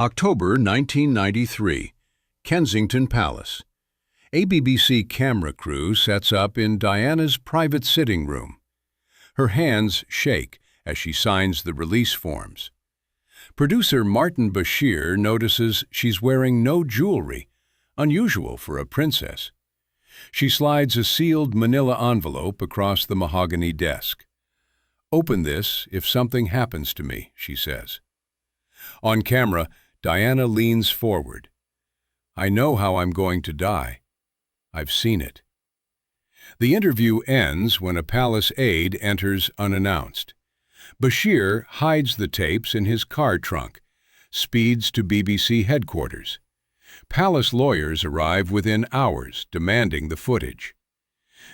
October 1993, Kensington Palace. A BBC camera crew sets up in Diana's private sitting room. Her hands shake as she signs the release forms. Producer Martin Bashir notices she's wearing no jewelry, unusual for a princess. She slides a sealed manila envelope across the mahogany desk. "Open this if something happens to me," she says. On camera, Diana leans forward. "I know how I'm going to die. I've seen it." The interview ends when a palace aide enters unannounced. Bashir hides the tapes in his car trunk, speeds to BBC headquarters. Palace lawyers arrive within hours, demanding the footage.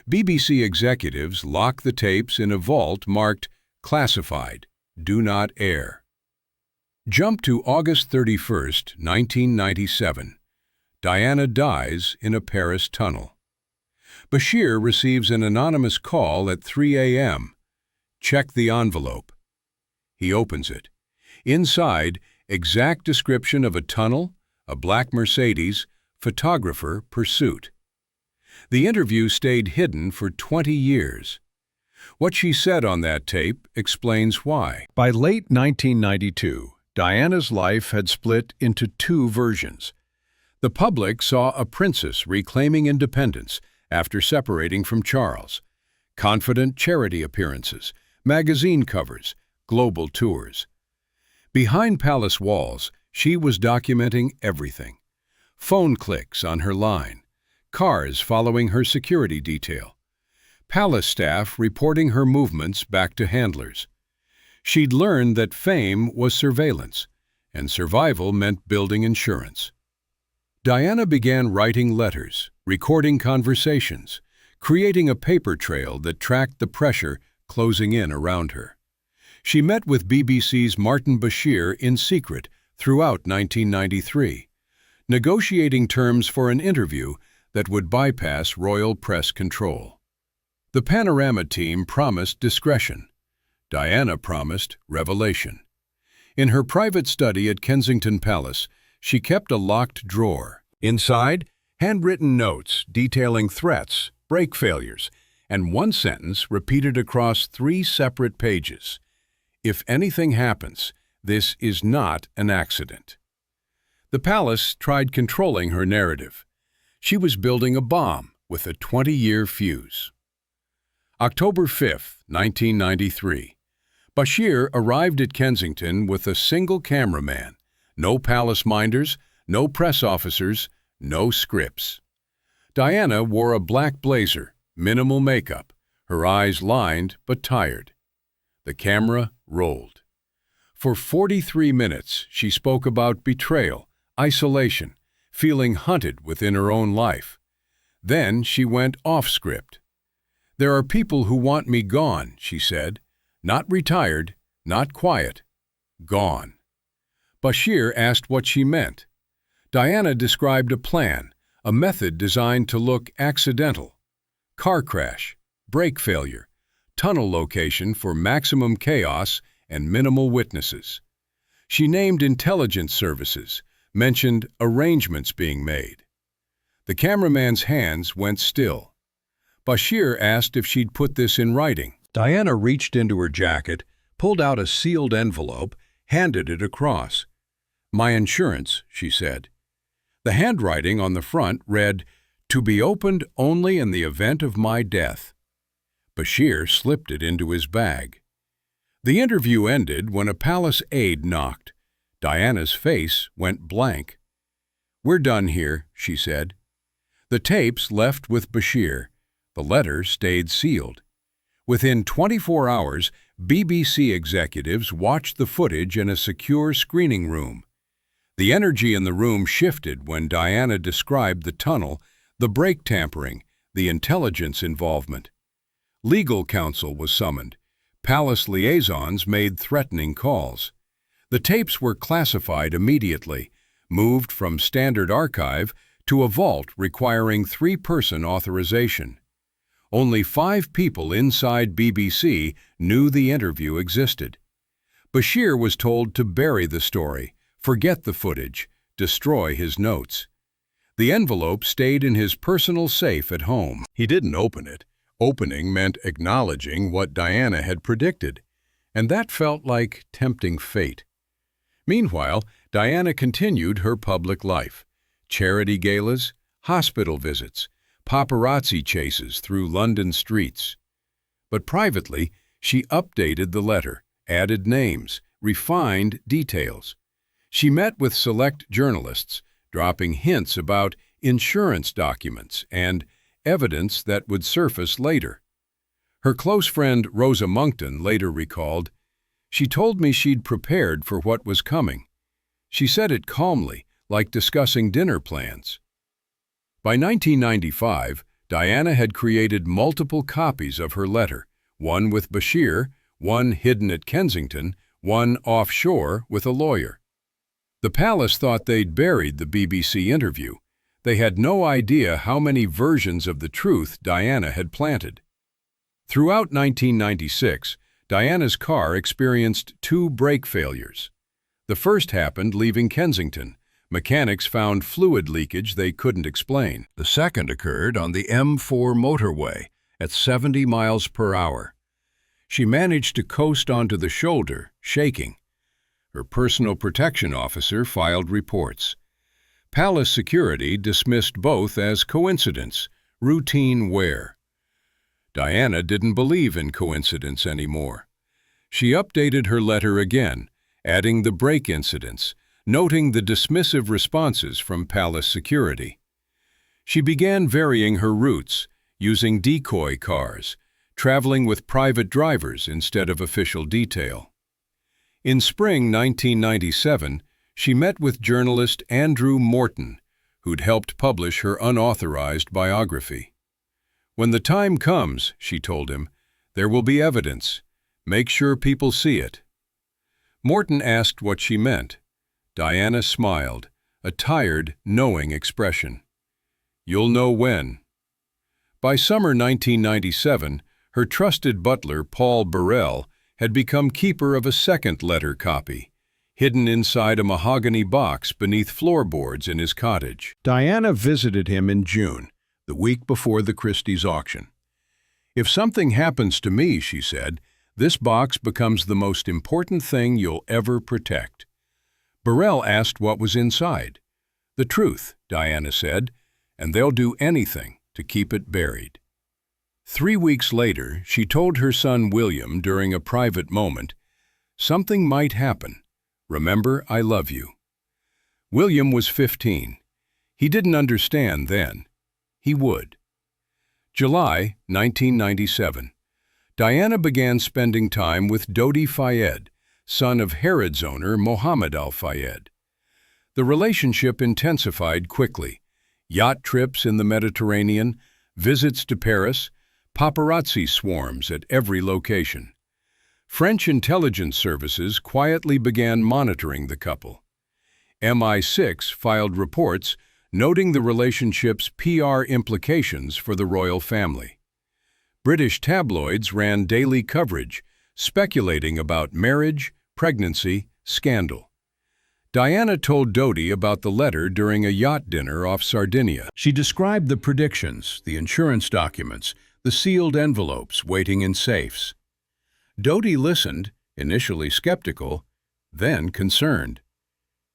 BBC executives lock the tapes in a vault marked "Classified, Do Not Air." Jump to August 31, 1997. Diana dies in a Paris tunnel. Bashir receives an anonymous call at 3 a.m. Check the envelope. He opens it. Inside, exact description of a tunnel, a black Mercedes, photographer, pursuit. The interview stayed hidden for 20 years. What she said on that tape explains why. By late 1992, Diana's life had split into two versions. The public saw a princess reclaiming independence after separating from Charles. Confident charity appearances, magazine covers, global tours. Behind palace walls, she was documenting everything. Phone clicks on her line, cars following her security detail, palace staff reporting her movements back to handlers. She'd learned that fame was surveillance, and survival meant building insurance. Diana began writing letters, recording conversations, creating a paper trail that tracked the pressure closing in around her. She met with BBC's Martin Bashir in secret throughout 1993, negotiating terms for an interview that would bypass royal press control. The Panorama team promised discretion. Diana promised revelation. In her private study at Kensington Palace, she kept a locked drawer. Inside, handwritten notes detailing threats, brake failures, and one sentence repeated across 3 separate pages. "If anything happens, this is not an accident." The palace tried controlling her narrative. She was building a bomb with a 20-year fuse. October 5, 1993. Bashir arrived at Kensington with a single cameraman. No palace minders, no press officers, no scripts. Diana wore a black blazer, minimal makeup, her eyes lined but tired. The camera rolled. For 43 minutes, she spoke about betrayal, isolation, feeling hunted within her own life. Then she went off script. "There are people who want me gone," she said. "Not retired, not quiet, gone." Bashir asked what she meant. Diana described a plan, a method designed to look accidental. Car crash, brake failure, tunnel location for maximum chaos and minimal witnesses. She named intelligence services, mentioned arrangements being made. The cameraman's hands went still. Bashir asked if she'd put this in writing. Diana reached into her jacket, pulled out a sealed envelope, handed it across. "My insurance," she said. The handwriting on the front read, "To be opened only in the event of my death." Bashir slipped it into his bag. The interview ended when a palace aide knocked. Diana's face went blank. "We're done here," she said. The tapes left with Bashir. The letter stayed sealed. Within 24 hours, BBC executives watched the footage in a secure screening room. The energy in the room shifted when Diana described the tunnel, the brake tampering, the intelligence involvement. Legal counsel was summoned. Palace liaisons made threatening calls. The tapes were classified immediately, moved from standard archive to a vault requiring 3-person authorization. Only 5 people inside BBC knew the interview existed. Bashir was told to bury the story, Forget the footage. Destroy his notes. The envelope stayed in his personal safe at home. He didn't open it. Opening meant acknowledging what Diana had predicted, and that felt like tempting fate. Meanwhile, Diana continued her public life. Charity galas, hospital visits, paparazzi chases through London streets. But privately, she updated the letter, added names, refined details. She met with select journalists, dropping hints about insurance documents and evidence that would surface later. Her close friend Rosa Monckton later recalled, "She told me she'd prepared for what was coming. She said it calmly, like discussing dinner plans." By 1995, Diana had created multiple copies of her letter, one with Bashir, one hidden at Kensington, one offshore with a lawyer. The palace thought they'd buried the BBC interview. They had no idea how many versions of the truth Diana had planted. Throughout 1996, Diana's car experienced 2 brake failures. The first happened leaving Kensington. Mechanics found fluid leakage they couldn't explain. The second occurred on the M4 motorway at 70 miles per hour. She managed to coast onto the shoulder, shaking. Her personal protection officer filed reports. Palace security dismissed both as coincidence, routine wear. Diana didn't believe in coincidence anymore. She updated her letter again, adding the brake incidents, noting the dismissive responses from palace security. She began varying her routes, using decoy cars, traveling with private drivers instead of official detail. In spring 1997, she met with journalist Andrew Morton, who'd helped publish her unauthorized biography. "When the time comes," she told him, "there will be evidence. Make sure people see it." Morton asked what she meant. Diana smiled, a tired, knowing expression. "You'll know when." By summer 1997, her trusted butler, Paul Burrell, had become keeper of a second letter copy, hidden inside a mahogany box beneath floorboards in his cottage. Diana visited him in June, the week before the Christie's auction. "If something happens to me," she said, "this box becomes the most important thing you'll ever protect." Burrell asked what was inside. "The truth," Diana said, "and they'll do anything to keep it buried." 3 weeks later, she told her son William during a private moment, "Something might happen. Remember, I love you." William was 15. He didn't understand then. He would. July 1997. Diana began spending time with Dodi Fayed, son of Harrods owner Mohammed Al-Fayed. The relationship intensified quickly. Yacht trips in the Mediterranean, visits to Paris, paparazzi swarms at every location. French intelligence services quietly began monitoring the couple. MI6 filed reports noting the relationship's PR implications for the royal family. British tabloids ran daily coverage, speculating about marriage, pregnancy, scandal. Diana told Dodi about the letter during a yacht dinner off Sardinia. She described the predictions, the insurance documents, the sealed envelopes waiting in safes. Dodi listened, initially skeptical, then concerned.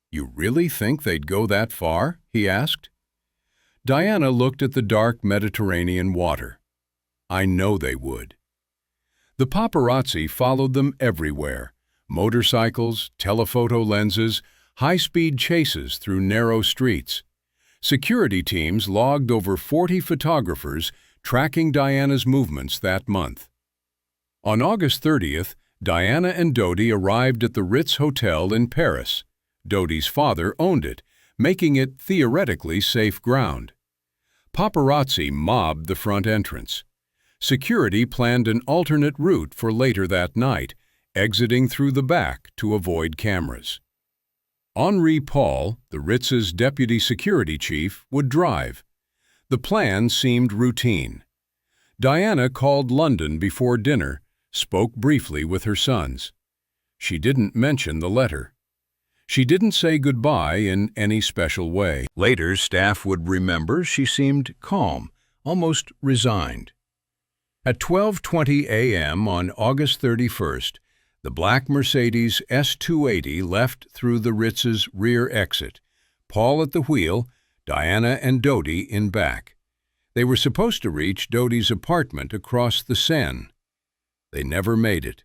"You really think they'd go that far?" he asked. Diana looked at the dark Mediterranean water. "I know they would." The paparazzi followed them everywhere. Motorcycles, telephoto lenses, high-speed chases through narrow streets. Security teams logged over 40 photographers tracking Diana's movements that month. On August 30th, Diana and Dodi arrived at the Ritz Hotel in Paris. Dodi's father owned it, making it theoretically safe ground. Paparazzi mobbed the front entrance. Security planned an alternate route for later that night, exiting through the back to avoid cameras. Henri Paul, the Ritz's deputy security chief, would drive. The plan seemed routine. Diana called London before dinner, spoke briefly with her sons. She didn't mention the letter. She didn't say goodbye in any special way. Later, staff would remember she seemed calm, almost resigned. At 12:20 a.m. on August 31st, the black Mercedes S280 left through the Ritz's rear exit, Paul at the wheel, Diana and Dodi in back. They were supposed to reach Dodi's apartment across the Seine. They never made it.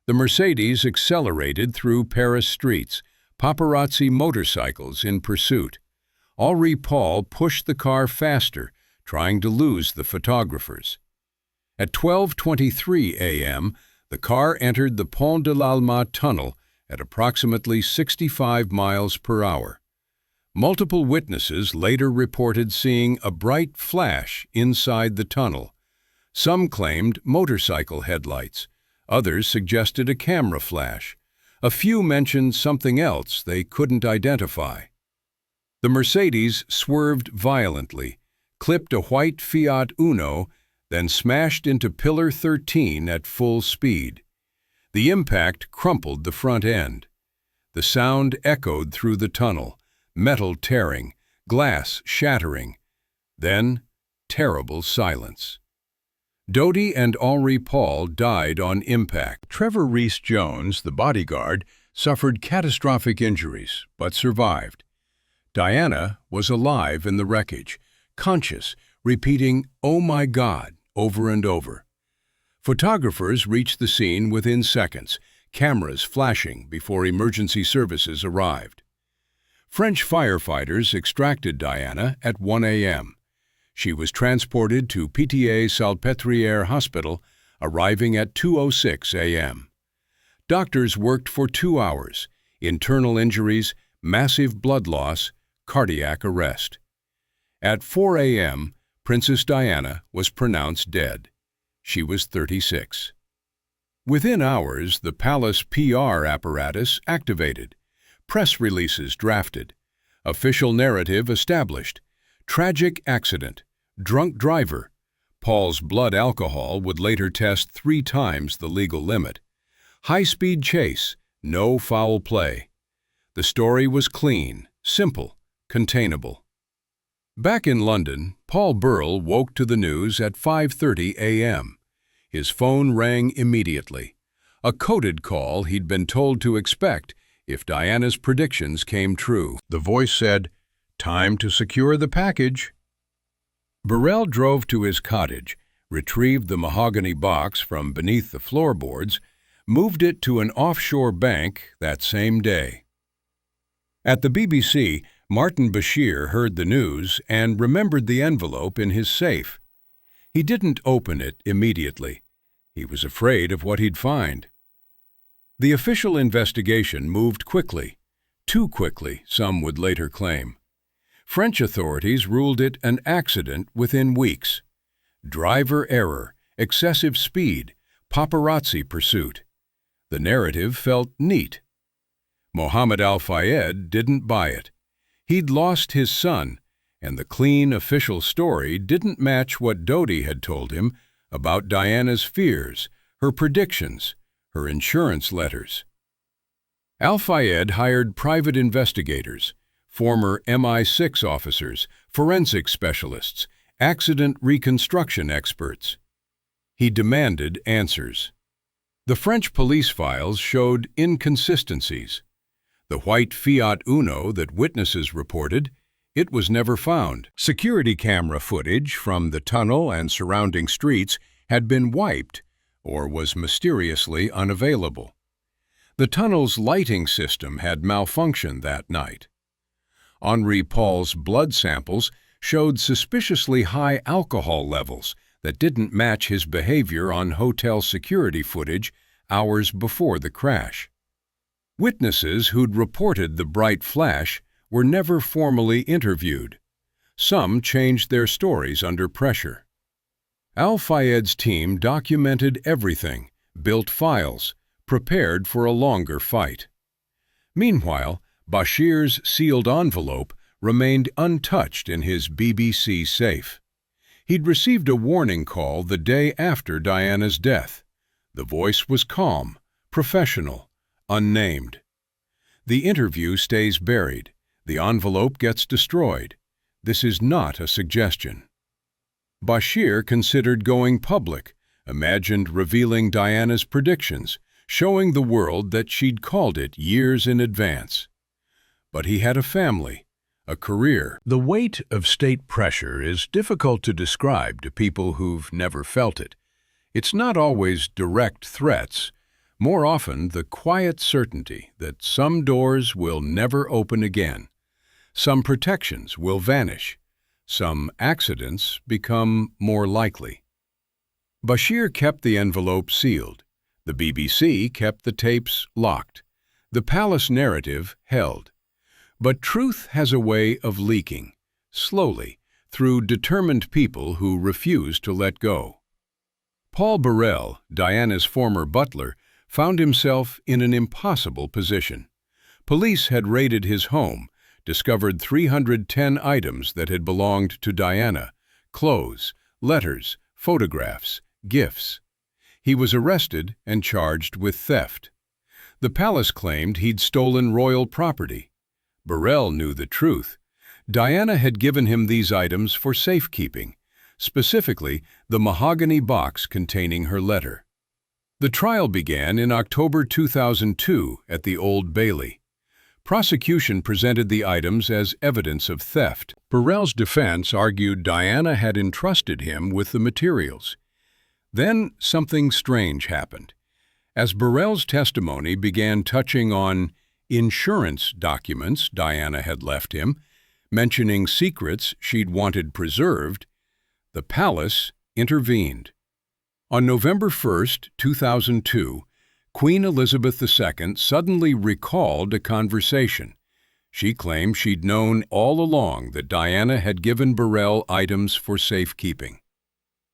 The Mercedes accelerated through Paris streets, paparazzi motorcycles in pursuit. Henri Paul pushed the car faster, trying to lose the photographers. At 12:23 a.m., the car entered the Pont de l'Alma tunnel at approximately 65 miles per hour. Multiple witnesses later reported seeing a bright flash inside the tunnel. Some claimed motorcycle headlights. Others suggested a camera flash. A few mentioned something else they couldn't identify. The Mercedes swerved violently, clipped a white Fiat Uno, then smashed into Pillar 13 at full speed. The impact crumpled the front end. The sound echoed through the tunnel, metal tearing, glass shattering. Then, terrible silence. Dodi and Henri Paul died on impact. Trevor Rees-Jones, the bodyguard, suffered catastrophic injuries, but survived. Diana was alive in the wreckage, conscious, repeating, "Oh my God," over and over. Photographers reached the scene within seconds, cameras flashing before emergency services arrived. French firefighters extracted Diana at 1 a.m. She was transported to Pitié-Salpêtrière Hospital, arriving at 2:06 a.m. Doctors worked for 2 hours. Internal injuries, massive blood loss, cardiac arrest. At 4 a.m., Princess Diana was pronounced dead. She was 36. Within hours, the palace PR apparatus activated. Press releases drafted. Official narrative established. Tragic accident. Drunk driver. Paul's blood alcohol would later test 3 times the legal limit. High-speed chase. No foul play. The story was clean, simple, containable. Back in London, Paul Burrell woke to the news at 5:30 a.m. His phone rang immediately. A coded call he'd been told to expect if Diana's predictions came true. The voice said, "Time to secure the package." Burrell drove to his cottage, retrieved the mahogany box from beneath the floorboards, moved it to an offshore bank that same day. At the BBC, Martin Bashir heard the news and remembered the envelope in his safe. He didn't open it immediately. He was afraid of what he'd find. The official investigation moved quickly. Too quickly, some would later claim. French authorities ruled it an accident within weeks. Driver error, excessive speed, paparazzi pursuit. The narrative felt neat. Mohammed Al-Fayed didn't buy it. He'd lost his son, and the clean official story didn't match what Dodi had told him about Diana's fears, her predictions, her insurance letters. Al-Fayed hired private investigators, former MI6 officers, forensic specialists, accident reconstruction experts. He demanded answers. The French police files showed inconsistencies. The white Fiat Uno that witnesses reported, it was never found. Security camera footage from the tunnel and surrounding streets had been wiped or was mysteriously unavailable. The tunnel's lighting system had malfunctioned that night. Henri Paul's blood samples showed suspiciously high alcohol levels that didn't match his behavior on hotel security footage hours before the crash. Witnesses who'd reported the bright flash were never formally interviewed. Some changed their stories under pressure. Al-Fayed's team documented everything, built files, prepared for a longer fight. Meanwhile, Bashir's sealed envelope remained untouched in his BBC safe. He'd received a warning call the day after Diana's death. The voice was calm, professional, unnamed. The interview stays buried. The envelope gets destroyed. This is not a suggestion. Bashir considered going public, imagined revealing Diana's predictions, showing the world that she'd called it years in advance. But he had a family, a career. The weight of state pressure is difficult to describe to people who've never felt it. It's not always direct threats, more often the quiet certainty that some doors will never open again, some protections will vanish, some accidents become more likely. Bashir kept the envelope sealed. The BBC kept the tapes locked. The palace narrative held. But truth has a way of leaking, slowly, through determined people who refuse to let go. Paul Burrell, Diana's former butler, found himself in an impossible position. Police had raided his home, discovered 310 items that had belonged to Diana: clothes, letters, photographs, gifts. He was arrested and charged with theft. The palace claimed he'd stolen royal property. Burrell knew the truth. Diana had given him these items for safekeeping, specifically the mahogany box containing her letter. The trial began in October 2002 at the Old Bailey. Prosecution presented the items as evidence of theft. Burrell's defense argued Diana had entrusted him with the materials. Then something strange happened. As Burrell's testimony began touching on insurance documents Diana had left him, mentioning secrets she'd wanted preserved, the palace intervened. On November 1, 2002, Queen Elizabeth II suddenly recalled a conversation. She claimed she'd known all along that Diana had given Burrell items for safekeeping.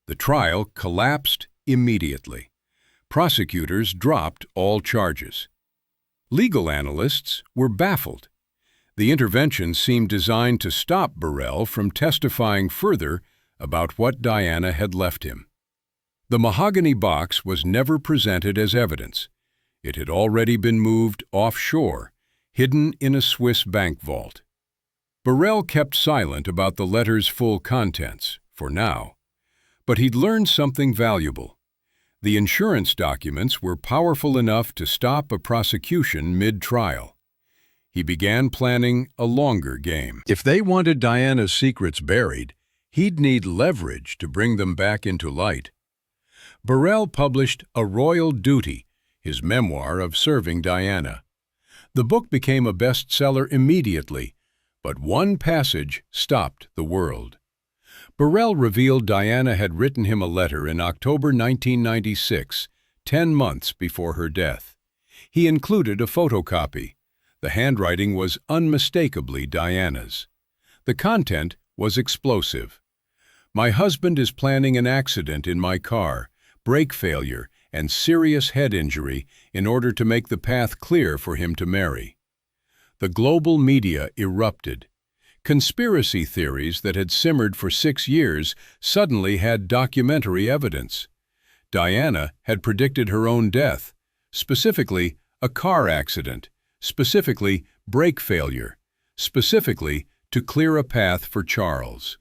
The trial collapsed immediately. Prosecutors dropped all charges. Legal analysts were baffled. The intervention seemed designed to stop Burrell from testifying further about what Diana had left him. The mahogany box was never presented as evidence. It had already been moved offshore, hidden in a Swiss bank vault. Burrell kept silent about the letter's full contents, for now. But he'd learned something valuable. The insurance documents were powerful enough to stop a prosecution mid-trial. He began planning a longer game. If they wanted Diana's secrets buried, he'd need leverage to bring them back into light. Burrell published A Royal Duty, his memoir of serving Diana. The book became a bestseller immediately, but one passage stopped the world. Burrell revealed Diana had written him a letter in October 1996, 10 months before her death. He included a photocopy. The handwriting was unmistakably Diana's. The content was explosive. "My husband is planning an accident in my car, brake failure, and serious head injury in order to make the path clear for him to marry." The global media erupted. Conspiracy theories that had simmered for 6 years suddenly had documentary evidence. Diana had predicted her own death, specifically a car accident, specifically brake failure, specifically to clear a path for Charles.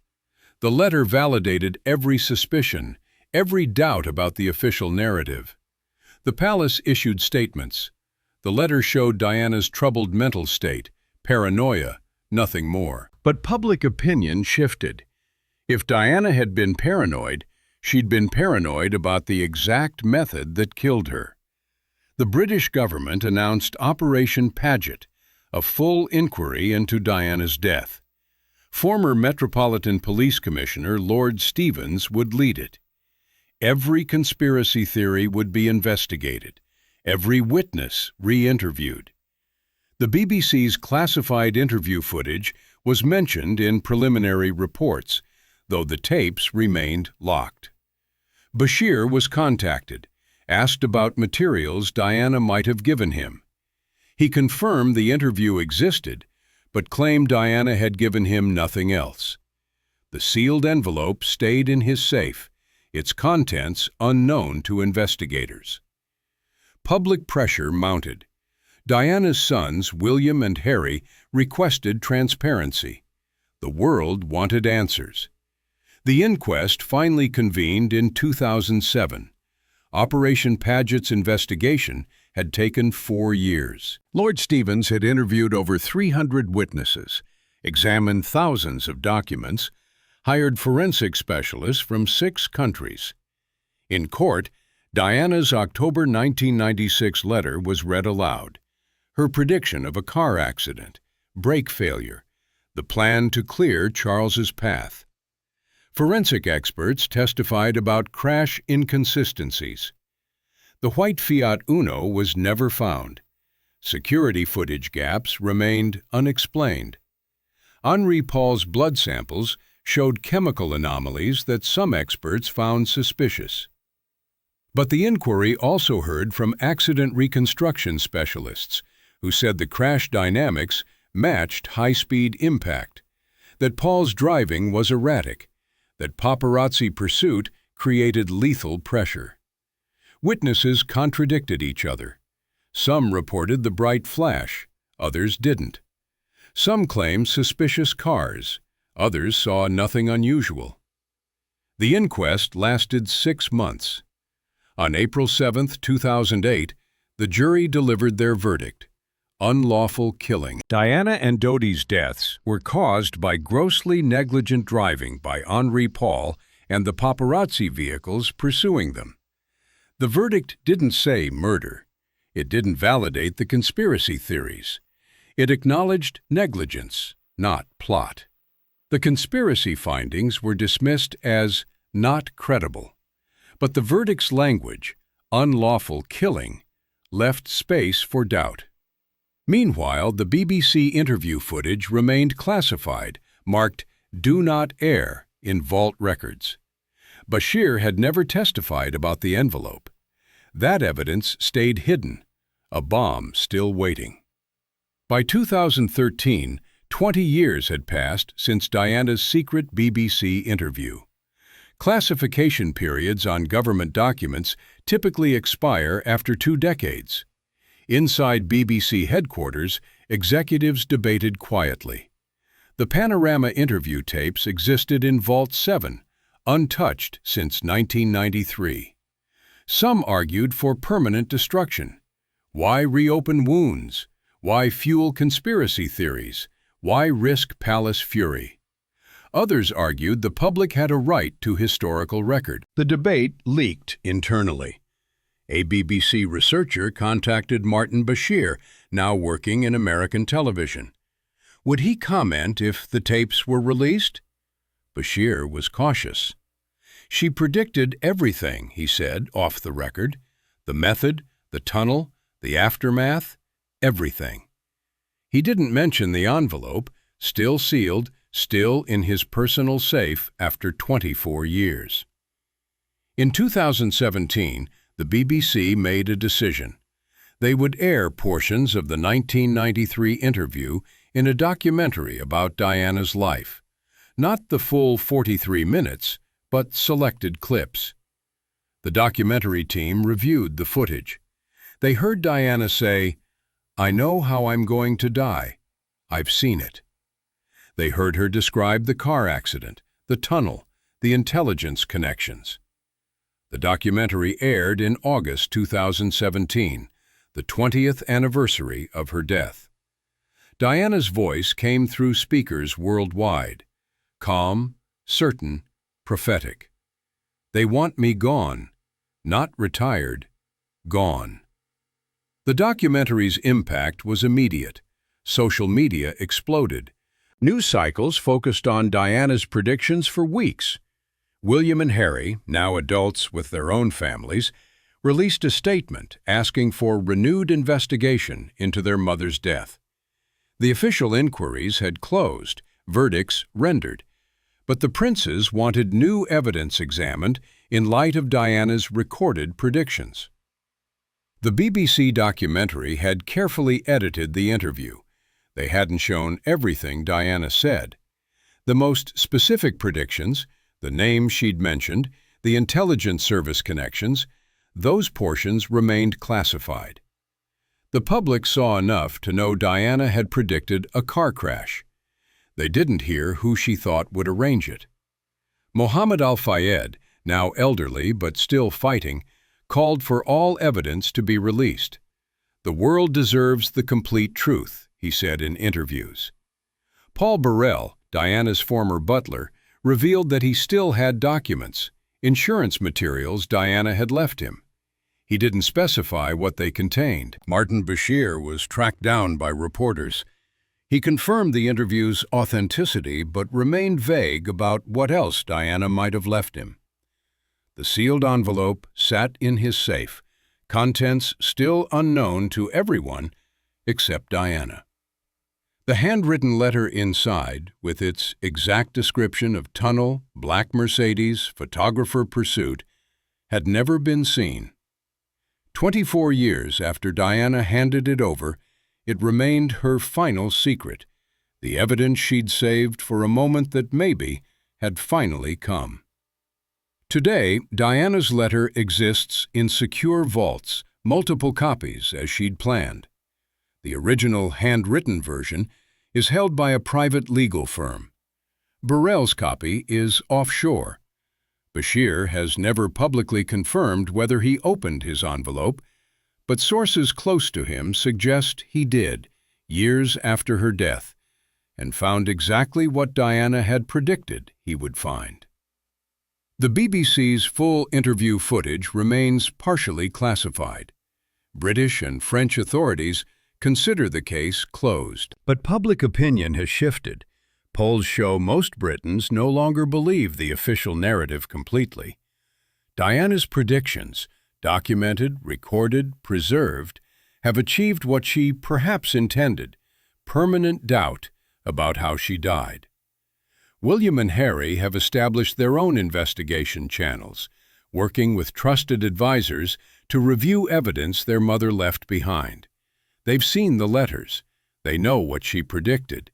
The letter validated every suspicion, every doubt about the official narrative. The palace issued statements. The letter showed Diana's troubled mental state, paranoia, nothing more. But public opinion shifted. If Diana had been paranoid, she'd been paranoid about the exact method that killed her. The British government announced Operation Paget, a full inquiry into Diana's death. Former Metropolitan Police Commissioner Lord Stevens would lead it. Every conspiracy theory would be investigated, every witness re-interviewed. The BBC's classified interview footage was mentioned in preliminary reports, though the tapes remained locked. Bashir was contacted, asked about materials Diana might have given him. He confirmed the interview existed, but claimed Diana had given him nothing else. The sealed envelope stayed in his safe, its contents unknown to investigators. Public pressure mounted. Diana's sons, William and Harry, requested transparency. The world wanted answers. The inquest finally convened in 2007. Operation Paget's investigation had taken 4 years. Lord Stevens had interviewed over 300 witnesses, examined thousands of documents, hired forensic specialists from 6 countries. In court, Diana's October 1996 letter was read aloud. Her prediction of a car accident, brake failure, the plan to clear Charles's path. Forensic experts testified about crash inconsistencies. The white Fiat Uno was never found. Security footage gaps remained unexplained. Henri Paul's blood samples showed chemical anomalies that some experts found suspicious. But the inquiry also heard from accident reconstruction specialists who said the crash dynamics matched high-speed impact, that Paul's driving was erratic, that paparazzi pursuit created lethal pressure. Witnesses contradicted each other. Some reported the bright flash, others didn't. Some claimed suspicious cars, others saw nothing unusual. The inquest lasted 6 months. On April 7, 2008, the jury delivered their verdict: unlawful killing. Diana and Dodi's deaths were caused by grossly negligent driving by Henri Paul and the paparazzi vehicles pursuing them. The verdict didn't say murder. It didn't validate the conspiracy theories. It acknowledged negligence, not plot. The conspiracy findings were dismissed as not credible. But the verdict's language, unlawful killing, left space for doubt. Meanwhile, the BBC interview footage remained classified, marked "Do Not Air" in vault records. Bashir had never testified about the envelope. That evidence stayed hidden, a bomb still waiting. By 2013, 20 years had passed since Diana's secret BBC interview. Classification periods on government documents typically expire after 2 decades. Inside BBC headquarters, executives debated quietly. The panorama interview tapes existed in Vault 7, untouched since 1993. Some argued for permanent destruction. Why reopen wounds? Why fuel conspiracy theories? Why risk palace fury? Others argued the public had a right to historical record. The debate leaked internally. A BBC researcher contacted Martin Bashir, now working in American television. Would he comment if the tapes were released? Bashir was cautious. She predicted everything, he said, off the record. The method, the tunnel, the aftermath, everything. He didn't mention the envelope, still sealed, still in his personal safe after 24 years. In 2017, the BBC made a decision. They would air portions of the 1993 interview in a documentary about Diana's life. Not the full 43 minutes, but selected clips. The documentary team reviewed the footage. They heard Diana say, "I know how I'm going to die. I've seen it." They heard her describe the car accident, the tunnel, the intelligence connections. The documentary aired in August 2017, the 20th anniversary of her death. Diana's voice came through speakers worldwide, calm, certain, prophetic. They want me gone, not retired, gone. The documentary's impact was immediate. Social media exploded. News cycles focused on Diana's predictions for weeks. William and Harry, now adults with their own families, released a statement asking for renewed investigation into their mother's death. The official inquiries had closed, verdicts rendered, but the princes wanted new evidence examined in light of Diana's recorded predictions. The BBC documentary had carefully edited the interview. They hadn't shown everything Diana said. The most specific predictions, the names she'd mentioned, the intelligence service connections, those portions remained classified. The public saw enough to know Diana had predicted a car crash. They didn't hear who she thought would arrange it. Mohammed Al-Fayed, now elderly but still fighting, called for all evidence to be released. "The world deserves the complete truth," he said in interviews. Paul Burrell, Diana's former butler, revealed that he still had documents, insurance materials Diana had left him. He didn't specify what they contained. Martin Bashir was tracked down by reporters. He confirmed the interview's authenticity but remained vague about what else Diana might have left him. The sealed envelope sat in his safe, contents still unknown to everyone except Diana. The handwritten letter inside, with its exact description of tunnel, black Mercedes, photographer pursuit, had never been seen. 24 years after Diana handed it over, it remained her final secret, the evidence she'd saved for a moment that maybe had finally come. Today, Diana's letter exists in secure vaults, multiple copies as she'd planned. The original handwritten version is held by a private legal firm. Burrell's copy is offshore. Bashir has never publicly confirmed whether he opened his envelope, but sources close to him suggest he did, years after her death, and found exactly what Diana had predicted he would find. The BBC's full interview footage remains partially classified. British and French authorities consider the case closed. But public opinion has shifted. Polls show most Britons no longer believe the official narrative completely. Diana's predictions, documented, recorded, preserved, have achieved what she perhaps intended: permanent doubt about how she died. William and Harry have established their own investigation channels, working with trusted advisors to review evidence their mother left behind. They've seen the letters. They know what she predicted.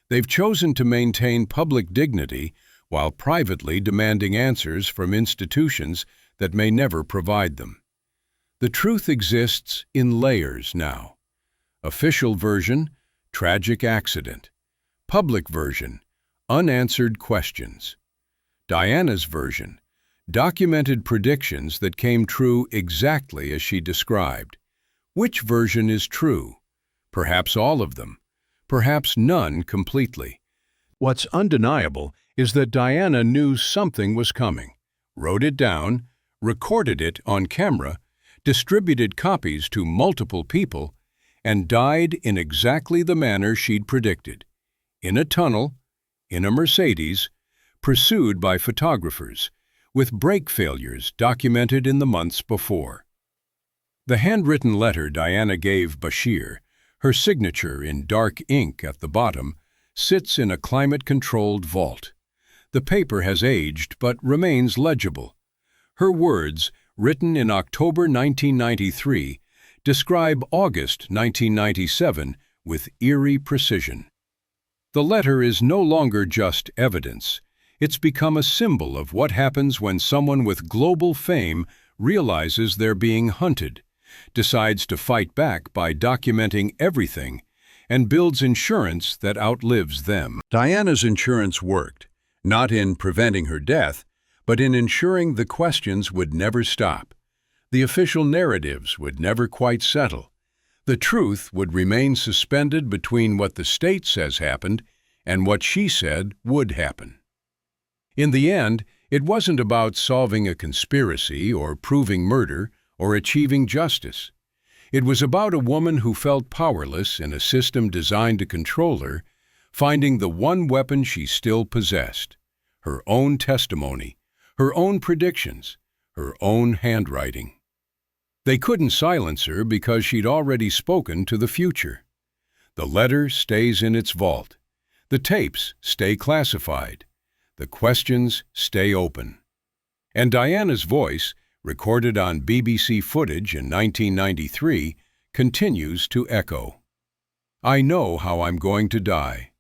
They've chosen to maintain public dignity while privately demanding answers from institutions that may never provide them. The truth exists in layers now. Official version: tragic accident. Public version: unanswered questions. Diana's version: documented predictions that came true exactly as she described. Which version is true? Perhaps all of them. Perhaps none completely. What's undeniable is that Diana knew something was coming, wrote it down, recorded it on camera, distributed copies to multiple people, and died in exactly the manner she'd predicted: in a tunnel, in a Mercedes, pursued by photographers, with brake failures documented in the months before. The handwritten letter Diana gave Bashir, her signature in dark ink at the bottom, sits in a climate-controlled vault. The paper has aged but remains legible. Her words, written in October 1993, describe August 1997 with eerie precision. The letter is no longer just evidence. It's become a symbol of what happens when someone with global fame realizes they're being hunted, decides to fight back by documenting everything, and builds insurance that outlives them. Diana's insurance worked, not in preventing her death, but in ensuring the questions would never stop. The official narratives would never quite settle. The truth would remain suspended between what the state says happened and what she said would happen. In the end, it wasn't about solving a conspiracy or proving murder or achieving justice. It was about a woman who felt powerless in a system designed to control her, finding the one weapon she still possessed: her own testimony, her own predictions, her own handwriting. They couldn't silence her because she'd already spoken to the future. The letter stays in its vault. The tapes stay classified. The questions stay open. And Diana's voice, recorded on BBC footage in 1993, continues to echo. "I know how I'm going to die."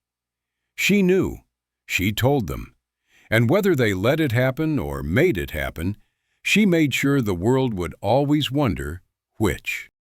She knew. She told them. And whether they let it happen or made it happen, she made sure the world would always wonder which.